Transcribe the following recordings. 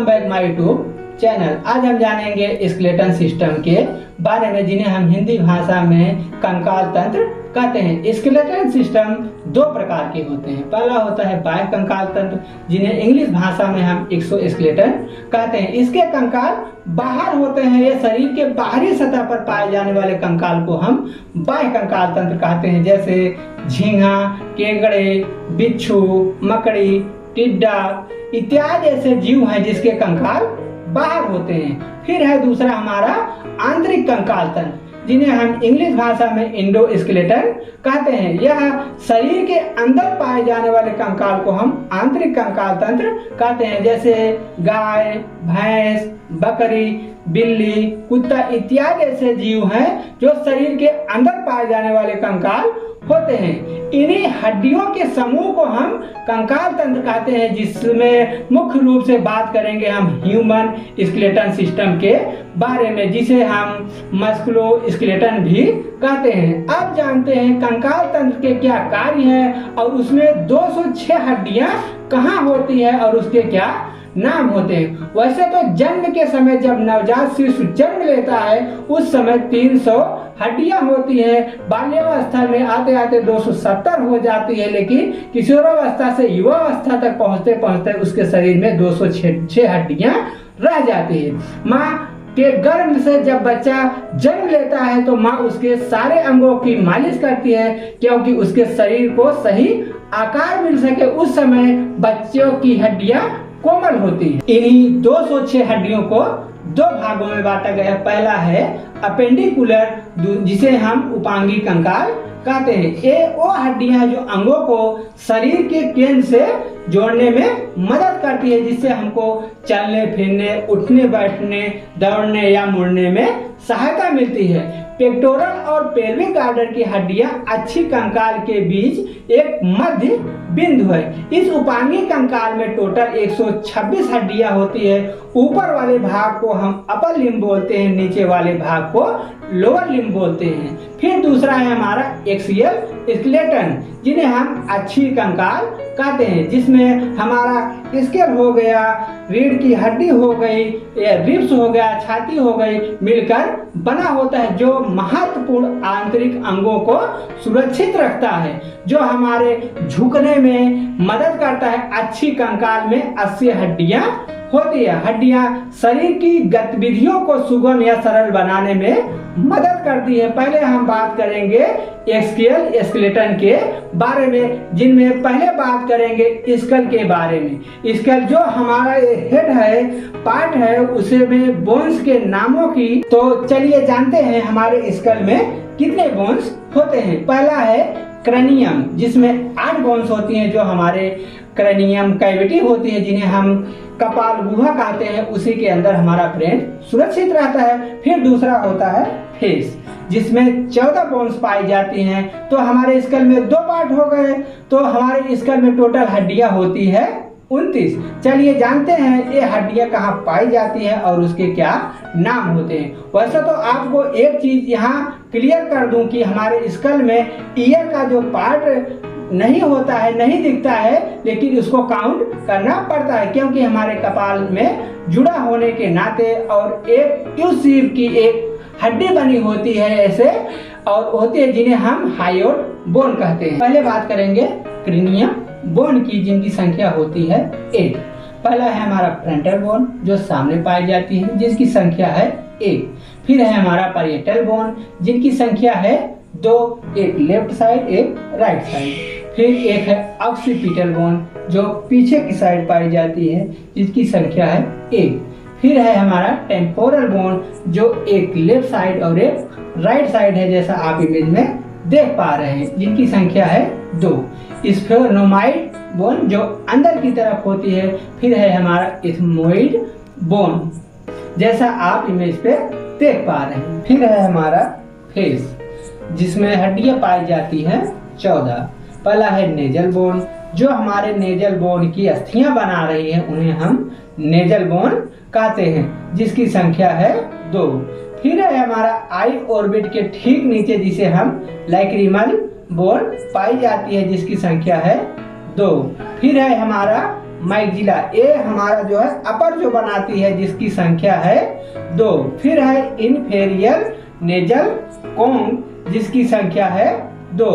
Welcome back my YouTube channel. आज हम जानेंगे स्केलेटन सिस्टम के बारे में, जिन्हें हम हिंदी भाषा में कंकाल तंत्र कहते हैं। स्केलेटन सिस्टम दो प्रकार के होते हैं। पहला होता है बाह्य कंकाल तंत्र, जिन्हें इंग्लिश भाषा में हम एक्सोस्केलेटन कहते हैं। इसके कंकाल बाहर होते हैं। ये शरीर के बाहरी सतह पर पाए जाने वाले कंकाल को हम बाह्य कंकाल तंत्र कहते हैं, जैसे झींगा, केकड़े, बिच्छू, मकड़ी, टिड्डा इत्यादि ऐसे जीव हैं जिसके कंकाल बाहर होते हैं। फिर है दूसरा हमारा आंतरिक कंकाल तंत्र, जिन्हें हम इंग्लिश भाषा में इंडोस्केलेटन कहते हैं। यह शरीर के अंदर पाए जाने वाले कंकाल को हम आंतरिक कंकाल तंत्र कहते हैं, जैसे गाय, भैंस, बकरी, बिल्ली, कुत्ता इत्यादि ऐसे जीव हैं जो शरीर के अंदर पाए जाने वाले कंकाल होते हैं। इन्हीं हड्डियों के समूह को हम कंकाल तंत्र कहते हैं, जिसमें मुख्य रूप से बात करेंगे हम ह्यूमन स्केलेटन सिस्टम के बारे में, जिसे हम मस्कुलो स्केलेटन भी कहते हैं। अब जानते हैं कंकाल तंत्र के क्या कार्य हैं और उसमें 206 हड्डियां कहाँ होती है और उसके क्या नाम होते हैं। वैसे तो जन्म के समय जब नवजात शिशु जन्म लेता है उस समय 300 हड्डियां होती है। बाल्यावस्था में आते आते 270 हो जाती है, लेकिन किशोरावस्था से युवावस्था तक पहुंचते पहुंचते उसके शरीर में 206 हड्डियां रह जाती है। माँ के गर्भ से जब बच्चा जन्म लेता है तो माँ उसके सारे अंगों की मालिश करती है, क्योंकि उसके शरीर को सही आकार मिल सके। उस समय बच्चों की हड्डियां कोमल होती है। इन्हीं 206 हड्डियों को दो भागों में बांटा गया। पहला है अपेंडिकुलर, जिसे हम उपांगी कंकाल कहते हैं। ये वो हड्डियां हैं जो अंगों को शरीर के केंद्र से जोड़ने में मदद करती है, जिससे हमको चलने फिरने, उठने बैठने, दौड़ने या मुड़ने में सहायता मिलती है। पेक्टोरल और पेल्विक गार्डर की हड्डियां अच्छी कंकाल के बीच एक मध्य बिंदु है। इस उपांगी कंकाल में टोटल 126 हड्डियां होती है। ऊपर वाले भाग को हम अपर लिम्ब बोलते हैं, नीचे वाले भाग को लोअर लिम्ब बोलते हैं। फिर दूसरा है हमारा एक्सियल स्केलेटन, जिन्हें हम अच्छी कंकाल कहते हैं, जिसमें हमारा स्केल हो गया, रीढ़ की हड्डी हो गई, रिब्स हो गया, छाती हो गई, मिलकर बना होता है, जो महत्वपूर्ण आंतरिक अंगों को सुरक्षित रखता है, जो हमारे झुकने में मदद करता है। अच्छी कंकाल में 80 हड्डियां होती है। हड्डियां शरीर की गतिविधियों को सुगम या सरल बनाने में मदद करती है। पहले हम बात करेंगे एक्सियल स्केलेटन के बारे में, जिनमें पहले बात करेंगे स्कल के बारे में। स्कल जो हमारा हेड है, पार्ट है, उसे में बोन्स के नामों की तो चलिए जानते हैं हमारे स्कल में कितने बोन्स होते हैं। पहला है क्रैनियम, जिसमें 8 बोन्स होती हैं, जो हमारे क्रैनियम कैविटी होती है, जिन्हें हम कपाल गुहा कहते हैं। उसी के अंदर हमारा ब्रेन सुरक्षित रहता है। फिर दूसरा होता है फेस, जिसमें 14 बोन्स पाई जाती हैं। तो हमारे स्कल में 2 पार्ट हो गए, तो हमारे स्कल में टोटल हड्डियां होती है 29। चलिए जानते हैं ये हड्डियां कहाँ पाई जाती हैं और उसके क्या नाम होते हैं। वैसे तो आपको एक चीज यहाँ क्लियर कर दूं कि हमारे स्कल में ईयर का जो पार्ट नहीं होता है, नहीं दिखता है, लेकिन उसको काउंट करना पड़ता है, क्योंकि हमारे कपाल में जुड़ा होने के नाते और एक यू शेप की एक हड्डी बनी होती है ऐसे, और होती है जिन्हें हम हायोड बोन कहते हैं। पहले बात करेंगे क्रेनियम बोन की, जिनकी संख्या होती है 8। पहला है हमारा फ्रंटल बोन, जो सामने पाई जाती है, जिसकी संख्या है 1। फिर है हमारा पैरिएटल बोन, जिनकी संख्या है 2, एक लेफ्ट साइड एक राइट साइड। फिर एक है ऑक्सीपिटल बोन, जो पीछे की साइड पाई जाती है, जिसकी संख्या है 1। फिर है हमारा टेम्पोरल बोन, जो एक लेफ्ट साइड और एक राइट साइड है, जैसा आप इमेज में देख पा रहे हैं, जिनकी संख्या है 2। स्फेनोमाइड बोन, जो अंदर की तरफ होती है। फिर है हमारा इथमोइड बोन, जैसा आप इमेज पे देख पा रहे हैं। फिर है हमारा फेस, जिसमें हड्डियां पाई जाती हैं 14। पहला है नेजल बोन, जो हमारे नेजल बोन की अस्थियां बना रही है, उन्हें हम नेजल बोन कहते हैं, जिसकी संख्या है 2। फिर है हमारा आई ऑर्बिट के ठीक नीचे, जिसे हम लैक्रिमल बोन पाई जाती है, जिसकी संख्या है 2। फिर है हमारा मैक्सिला, ये हमारा जो है अपर जो बनाती है जिसकी संख्या है 2। फिर है इन्फेरियर नेजल कोंग जिसकी संख्या है 2।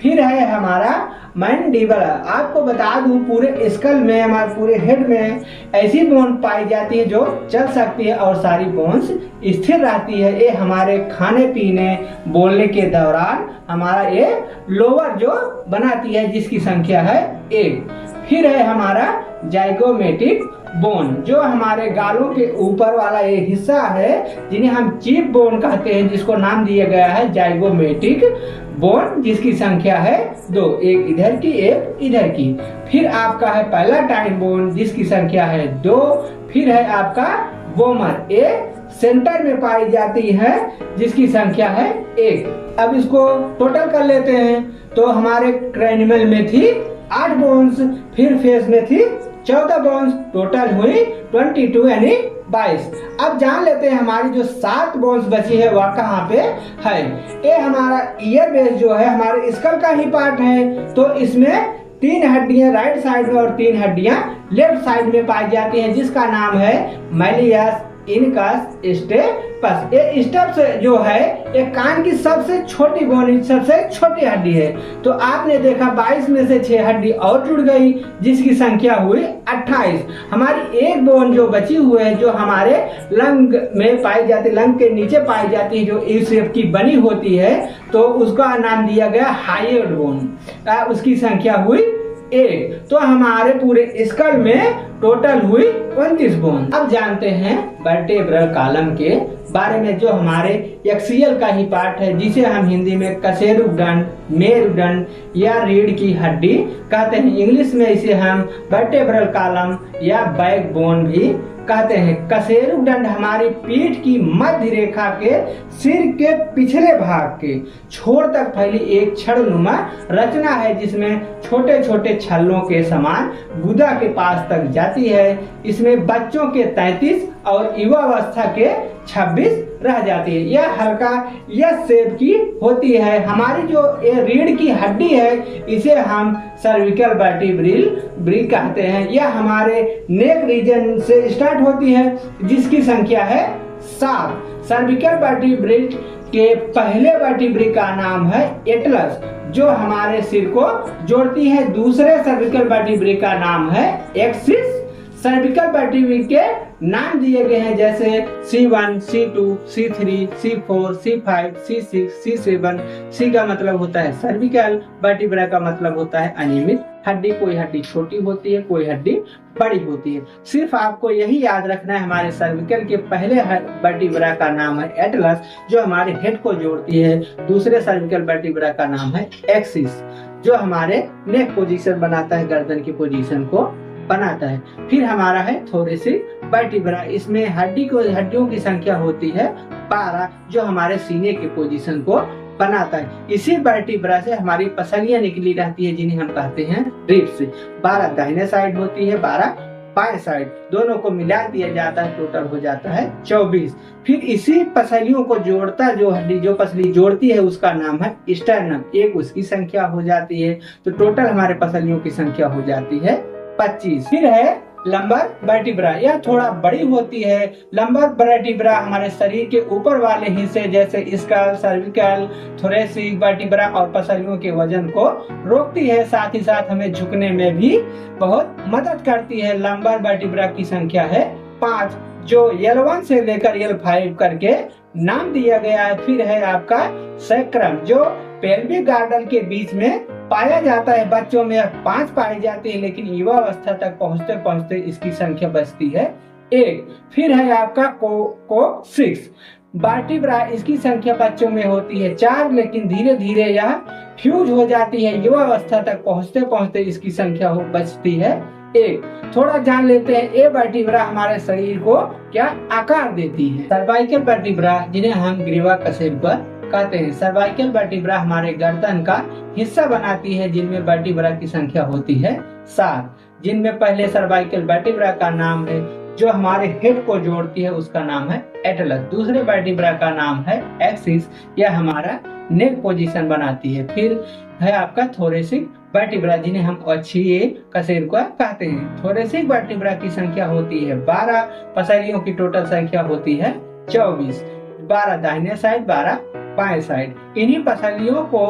फिर है हमारा मैंडिबल। आपको बता दूं पूरे स्कल में, हमारे पूरे हेड में ऐसी बोन पाई जाती है जो चल सकती है और सारी बोन्स स्थिर रहती है। ये हमारे खाने पीने बोलने के दौरान हमारा ये लोअर जो बनाती है जिसकी संख्या है 1। फिर है हमारा जाइगोमेटिक बोन, जो हमारे गालों के ऊपर वाला ये हिस्सा है जिन्हें हम चीप बोन कहते हैं, जिसको नाम दिया गया है जाइगोमेटिक बोन जिसकी संख्या है 2, एक इधर की एक इधर की। फिर आपका है पैलेटाइन बोन जिसकी संख्या है 2। फिर है आपका वोमर, ये सेंटर में पाई जाती है जिसकी संख्या है 1। अब इसको टोटल कर लेते हैं तो हमारे क्रैनियल में थी 8 बोन्स, फिर फेस में थी 14 बोन्स, टोटल हुई 22 यानी 22। अब जान लेते हैं हमारी जो 7 बोन्स बची है वह कहाँ पे है। ये हमारा ईयर बेस जो है हमारे स्कल का ही पार्ट है, तो इसमें 3 हड्डियां राइट साइड में और 3 हड्डियां लेफ्ट साइड में पाई जाती हैं जिसका नाम है मैलियस इनकस स्टेपस। ये स्टेप्स जो है ये कान की सबसे छोटी बोन, सबसे छोटी हड्डी है। तो आपने देखा 22 में से 6 हड्डी और जुड़ गई जिसकी संख्या हुई 28। हमारी एक बोन जो बची हुई है जो हमारे लंग में पाई जाती है, लंग के नीचे पाई जाती है, जो इस शेप की बनी होती है, तो उसका नाम दिया गया हाइयोइड बोन। उसकी संख्या हुई 1। तो हमारे पूरे स्कल में टोटल हुई 29 बोन। अब जानते हैं वर्टेब्रल कॉलम के बारे में, जो हमारे एक्सियल का ही पार्ट है जिसे हम हिंदी में कशेरुकदंड, मेरुदंड या रीढ़ की हड्डी कहते हैं। इंग्लिश में इसे हम वर्टेब्रल कॉलम या बैकबोन भी कहते हैं। कशेरुकदंड हमारी पीठ की मध्य रेखा के सिर के पिछले भाग के छोर तक फैली एक छड़नुमा रचना है जिसमें छोटे छोटे छल्लों के समान गुदा के पास तक जाती है। इसमें बच्चों के 33 और युवावस्था के 26 रह जाती है। यह हल्का यस शेप की होती है। हमारी जो ये रीढ़ की हड्डी है इसे हम सर्विकल वर्टिब्रल कहते हैं। यह हमारे नेक रीजन से स्टार्ट होती है जिसकी संख्या है 7। सर्विकल वर्टिब्रल के पहले वर्टिब्रल का नाम है एटलस जो हमारे सिर को जोड़ती है। दूसरे सर्विकल वर्टिब्रल का नाम है एक्सिस। सर्विकल वर्टिब्रल के नाम दिए गए हैं जैसे C1, C2, C3, C4, C5, C6, C7। C का मतलब होता है सर्विकल, वर्टिब्रा का मतलब होता है अनियमित हड्डी। कोई हड्डी छोटी होती है, कोई हड्डी बड़ी होती है। सिर्फ आपको यही याद रखना है, हमारे सर्विकल के पहले वर्टिब्रा का नाम है एटलस जो हमारे हेड को जोड़ती है। दूसरे सर्विकल वर्टिब्रा का नाम है एक्सिस जो हमारे नेक पोजीशन बनाता है, गर्दन की पोजीशन को बनाता है। फिर हमारा है थोरेसिक वर्टिब्रा, इसमें हड्डियों की संख्या होती है 12 जो हमारे सीने के पोजीशन को बनाता है। इसी वर्टिब्रा से हमारी पसलियां निकली रहती है जिन्हें हम कहते हैं रिब्स। 12 दाहिने साइड होती है, 12 बाएं साइड, दोनों को मिला दिया जाता है, टोटल हो जाता है 24। फिर इसी पसलियों को जोड़ता जो हड्डी जो पसली जोड़ती है उसका नाम है स्टर्नम, एक उसकी संख्या हो जाती है। तो टोटल हमारे पसलियों की संख्या हो जाती है 25। फिर है लंबर वर्टिब्रा, यह थोड़ा बड़ी होती है। लंबर वर्टिब्रा हमारे शरीर के ऊपर वाले हिस्से जैसे स्कल, सर्विकल, थोरेसिक वर्टिब्रा और पसलियों के वजन को रोकती है, साथ ही साथ हमें झुकने में भी बहुत मदद करती है। लंबर वर्टिब्रा की संख्या है 5 जो L1 से लेकर L5 करके नाम दिया गया है। फिर है आपका सैक्रम जो पेल्विक गार्डन के बीच में पाया जाता है। बच्चों में 5 पाई जाती है लेकिन युवावस्था तक पहुंचते पहुंचते इसकी संख्या बचती है 1। फिर है आपका कोक्सिक्स वर्टिब्रा, इसकी संख्या बच्चों में होती है 4 लेकिन धीरे धीरे यह फ्यूज हो जाती है। युवावस्था तक पहुंचते पहुंचते इसकी संख्या बचती है 1। थोड़ा जान लेते हैं ये वर्टिब्रा हमारे शरीर को क्या आकार देती है। सर्वाइकल वर्टिब्रा जिन्हें हम ग्रीवा कशेरुका कहते हैं। सर्वाइकल वर्टिब्रा हमारे गर्दन का हिस्सा बनाती है जिनमें वर्टिब्रा की संख्या होती है 7, जिनमें पहले सर्वाइकल वर्टिब्रा का नाम है जो हमारे हेड को जोड़ती है उसका नाम है एटलस। दूसरे वर्टिब्रा का नाम है एक्सिस, यह हमारा नेक पोजीशन बनाती है। फिर है आपका थोरेसिक वर्टिब्रा जिन्हें हम अक्षीय कशेरुका कहते हैं। थोरेसिक वर्टिब्रा की संख्या होती है 12, पसलियों की टोटल संख्या होती है 24, 12 दाहिने साइड, 12 बाएं साइड। इन्हीं पसलियों को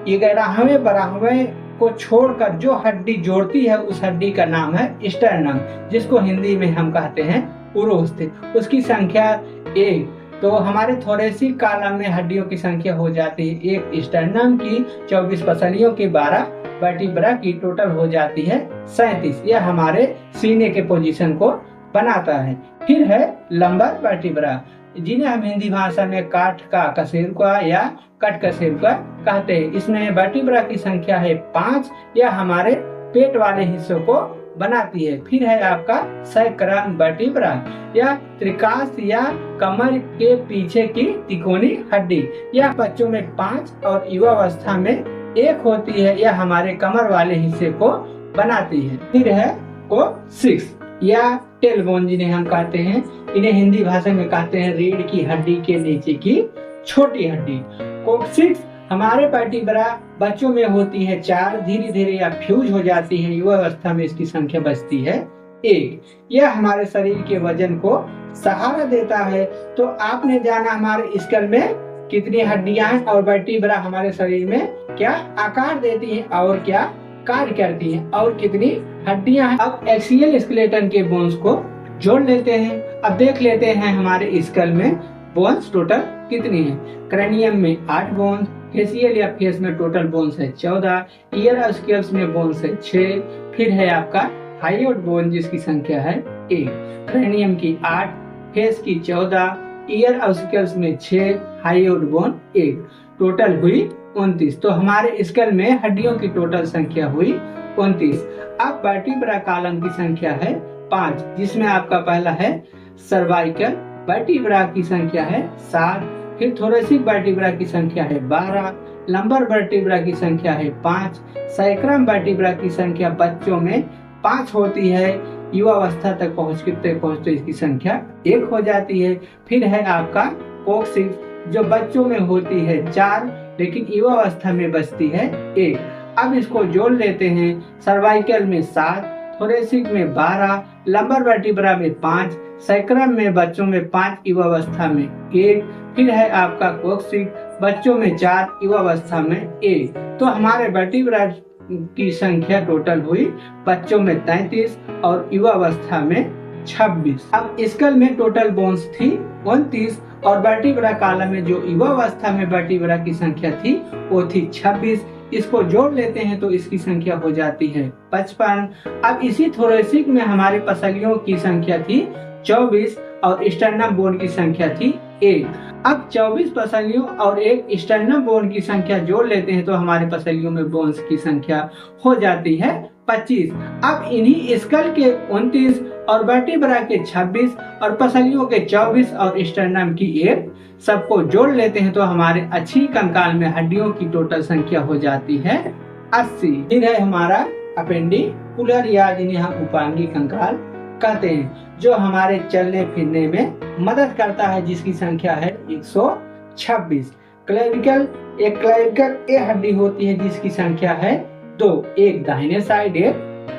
11वें 12वें को छोड़कर जो हड्डी जोड़ती है उस हड्डी का नाम है स्टर्नम, जिसको हिंदी में हम कहते हैं उरोस्थ। उसकी संख्या 1। तो हमारे थोरेसिक कॉलम में हड्डियों की संख्या हो जाती है 1 स्टर्नम की, 24 पसलियों की, 12 वर्टिब्रा की, टोटल हो जाती है 37। यह हमारे सीने के पोजीशन को बनाता है। फिर है लंबर वर्टिब्रा जिन्हें हम हिंदी भाषा में काठ का कशेरुका या कट कशेरुका कहते हैं। इसमें वर्टिब्रा की संख्या है 5। यह हमारे पेट वाले हिस्सों को बनाती है। फिर है आपका सैक्रम वर्टिब्रा या त्रिकास या कमर के पीछे की तिकोनी हड्डी। यह बच्चों में 5 और युवावस्था में 1 होती है। यह हमारे कमर वाले हिस्से को बनाती है। फिर है कोक्सिक्स या टेलबोन जिन्हें हम कहते हैं। इन्हें हिंदी भाषा में कहते हैं रीढ़ की हड्डी के नीचे की छोटी हड्डी। कोक्सिक्स हमारे वर्टिब्रा बच्चों में होती है 4, धीरे धीरे या फ्यूज हो जाती है। युवा अवस्था में इसकी संख्या बचती है 1। यह हमारे शरीर के वजन को सहारा देता है। तो आपने जाना हमारे स्कल में कितनी हड्डियां हैं और वर्टिब्रा हमारे शरीर में क्या आकार देती हैं और क्या कार्य करती हैं और कितनी हड्डियां हैं। अब एक्सियल स्केलेटन के बोन्स को जोड़ लेते हैं। अब देख लेते हैं हमारे स्कल में बोन्स टोटल कितनी हैं। क्रैनियम में 8 बोन्स, फेसियल या फेस में टोटल बोन्स है 14, ईयर और स्केल्स में बोन्स है 6। फिर है आपका हाइयोड बोन जिसकी संख्या है 1। क्रैनियम की 8, फेस की 14, ईयर और स्केल्स में 6, हाइयोड बोन 1, टोटल हुई 29। तो हमारे स्कल में हड्डियों की टोटल संख्या हुई 29। अब वर्टिब्रा कॉलम की संख्या है 5, जिसमें आपका पहला है सर्वाइकल वर्टिब्रा की संख्या है 7। फिर थोरेसिक वर्टिब्रा की संख्या है 12, लंबर वर्टिब्रा की संख्या है 5, सैक्रम वर्टिब्रा की संख्या बच्चों में 5 होती है। युवावस्था तक पहुंचते इसकी संख्या 1 हो जाती है। फिर है आपका कोक्सिक्स जो बच्चों में होती है 4, लेकिन युवावस्था में बचती है 1। अब इसको जोड़ लेते हैं। सर्वाइकल में 7, थोरेसिक में 12, लंबर वर्टिब्रा में 5, सैक्रम में बच्चों में 5, युवावस्था में 1। फिर है आपका कोक्सिक्स बच्चों में 4, युवावस्था में 1। तो हमारे वर्टिब्रा की संख्या टोटल हुई बच्चों में 33 और युवावस्था में 26। अब स्कल में टोटल बोन्स थी 29 और वर्टिब्रा कॉलम में जो युवावस्था में वर्टिब्रा की संख्या थी वो थी 26। इसको जोड़ लेते हैं तो इसकी संख्या हो जाती है 55। अब इसी थोरेसिक में हमारे पसलियों की संख्या थी 24 और स्टर्नम बोन की संख्या थी 1। अब 24 पसलियों और 1 स्टर्नम बोन की संख्या जोड़ लेते हैं तो हमारे पसलियों में बोन्स की संख्या हो जाती है 25। अब इन्हीं स्कल के 29 और वर्टिब्रा के 26 और पसलियों के 24 और स्टर्नम की 1 सबको जोड़ लेते हैं तो हमारे अच्छी कंकाल में हड्डियों की टोटल संख्या हो जाती है 80। फिर है हमारा अपेंडिकुलर या जिन्हें हम उपांगी कंकाल कहते हैं, जो हमारे चलने फिरने में मदद करता है, जिसकी संख्या है 126। क्लेविकल एक हड्डी होती है जिसकी संख्या है 2, एक दाहिने साइड एक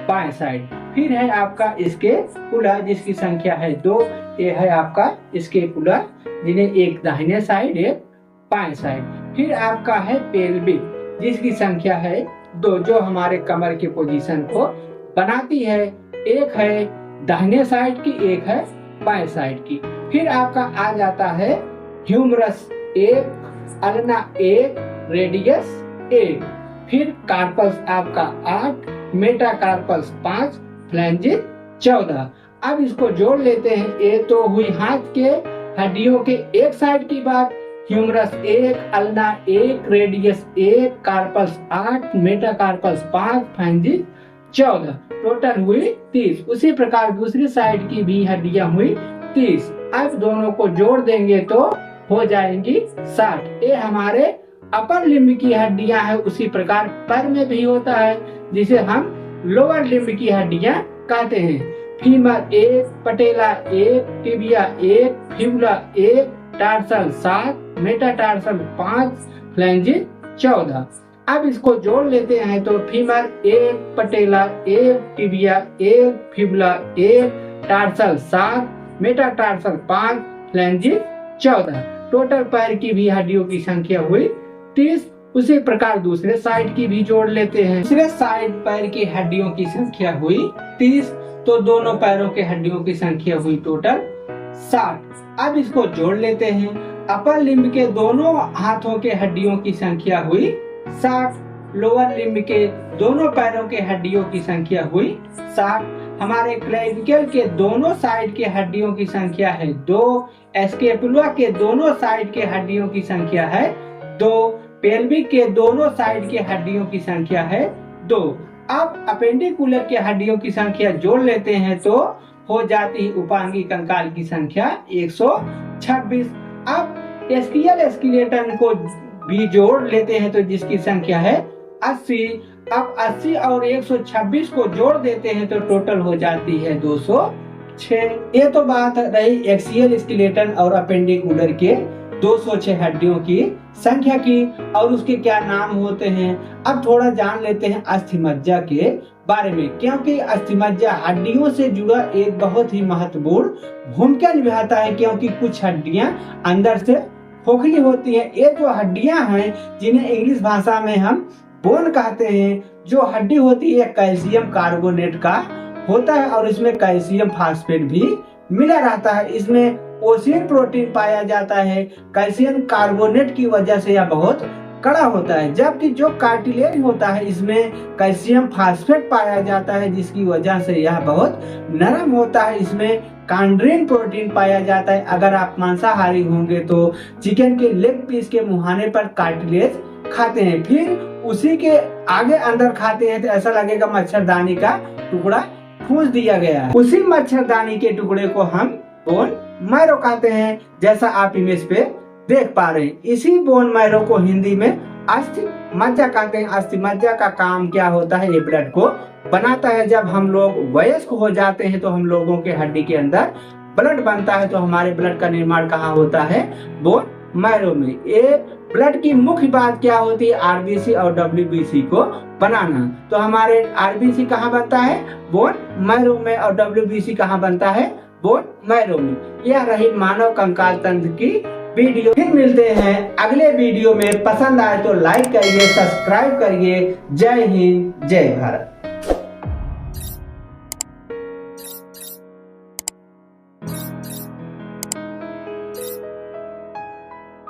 बाएं साइड। फिर है आपका स्केपुला जिसकी संख्या है 2, ये है आपका स्केपुला जिन्हें एक दाहिने साइड एक बाएं साइड। फिर आपका है पेल्विक जिसकी संख्या है 2, जो हमारे कमर के पोजीशन को बनाती है। एक है दाहिने साइड की, एक है बाएं साइड की। फिर आपका आ जाता है ह्यूमरस 1, अल्ना 1, रेडियस 1। फिर कार्पल्स आपका 8, मेटाकार्पल्स 5, फ्लैंजेस 14। अब इसको जोड़ लेते हैं। ये तो हुई हाथ के हड्डियों के एक साइड की बात। Humerus 1, ulna 1, radius 1, carpals 8, metacarpals 5, phalanges 14, total हुई 30। उसी प्रकार दूसरी साइड की भी हड्डियां हुई 30। अब दोनों को जोड़ देंगे तो हो जाएंगी 60। ये हमारे अपर लिम्ब की हड्डियां हैं। उसी प्रकार पैर में भी होता है जिसे हम लोअर लिम्ब की हड्डियां कहते हैं। फीमर 1, पटेला 1, tibia 1, fibula 1, tarsal 7, metatarsal 5, phalanges 14। अब इसको जोड़ लेते हैं तो फीमर 1, पटेला 1, tibia 1, fibula 1, tarsal 7, metatarsal 5, phalanges 14। Total पैर की भी हड्डियों की संख्या हुई 30। उसी प्रकार दूसरे साइड की भी जोड़ लेते हैं। दूसरे साइड पैर की हड्डियों की संख्या हुई 30, तो दोनों पैरों के हड्डियों की संख्या हुई टोटल 60। अब इसको जोड़ लेते हैं। अपर लिम्ब के दोनों हाथों के हड्डियों की संख्या हुई 60। लोअर लिम्ब के दोनों पैरों के हड्डियों की संख्या हुई 60। हमारे क्लेविकल के दोनों साइड के हड्डियों की संख्या है 2। एस्केपुला के दोनों साइड के हड्डियों की संख्या है 2। पेल्विक के दोनों साइड के हड्डियों की संख्या है 2। अब अपेंडिकुलर के हड्डियों की संख्या जोड़ लेते हैं तो हो जाती है उपांगी कंकाल की संख्या 126। अब एस्कियल स्केलेटन को भी जोड़ लेते हैं तो जिसकी संख्या है 80। अब 80 और 126 को जोड़ देते हैं तो टोटल हो जाती है 206। ये तो बात रही एक्सियल स्केलेटन और अपेंडिकुलर के 206 हड्डियों की संख्या की और उसके क्या नाम होते हैं। अब थोड़ा जान लेते हैं अस्थिमज्जा के बारे में, क्योंकि अस्थिमज्जा हड्डियों से जुड़ा एक बहुत ही महत्वपूर्ण भूमिका निभाता है, क्योंकि कुछ हड्डियां अंदर से खोखली होती हैं। ये जो हड्डियां हैं जिन्हें इंग्लिश भाषा में हम बोन कहते हैं, जो हड्डी होती है कैल्शियम कार्बोनेट का होता है और इसमें कैल्शियम फास्फेट भी मिला रहता है। इसमें ओसिन प्रोटीन पाया जाता है। कैल्शियम कार्बोनेट की वजह से यह बहुत कड़ा होता है, जबकि जो कार्टिलेज होता है इसमें कैल्शियम फास्फेट पाया जाता है, जिसकी वजह से यह बहुत नरम होता है। इसमें कांड्रीन प्रोटीन पाया जाता है। अगर आप मांसाहारी होंगे तो चिकन के लेग पीस के मुहाने पर कार्टिलेज खाते हैं, फिर उसी के आगे अंदर खाते हैं तो ऐसा लगेगा मच्छरदानी का टुकड़ा ठूस दिया गया है। उसी मच्छरदानी के टुकड़े को हम बोन मैरो कहते हैं, जैसा आप इमेज पे देख पा रहे हैं। इसी बोन मैरो को हिंदी में अस्थि मज्जा कहते हैं। अस्थि मज्जा का काम क्या होता है, ये ब्लड को बनाता है। जब हम लोग वयस्क हो जाते हैं तो हम लोगों के हड्डी के अंदर ब्लड बनता है, तो हमारे ब्लड का निर्माण कहाँ होता है, बोन मैरो में। ये ब्लड की मुख्य बात क्या होती है, आरबीसी और डब्ल्यूबीसी को बनाना। तो हमारे आरबीसी कहाँ बनता है, बोन मैरो में, और डब्ल्यूबीसी कहाँ बनता है, बोन मैरो में। यह रही मानव कंकाल तंत्र की वीडियो। फिर मिलते हैं अगले वीडियो में। पसंद आए तो लाइक करिए, सब्सक्राइब करिए। जय हिंद, जय भारत।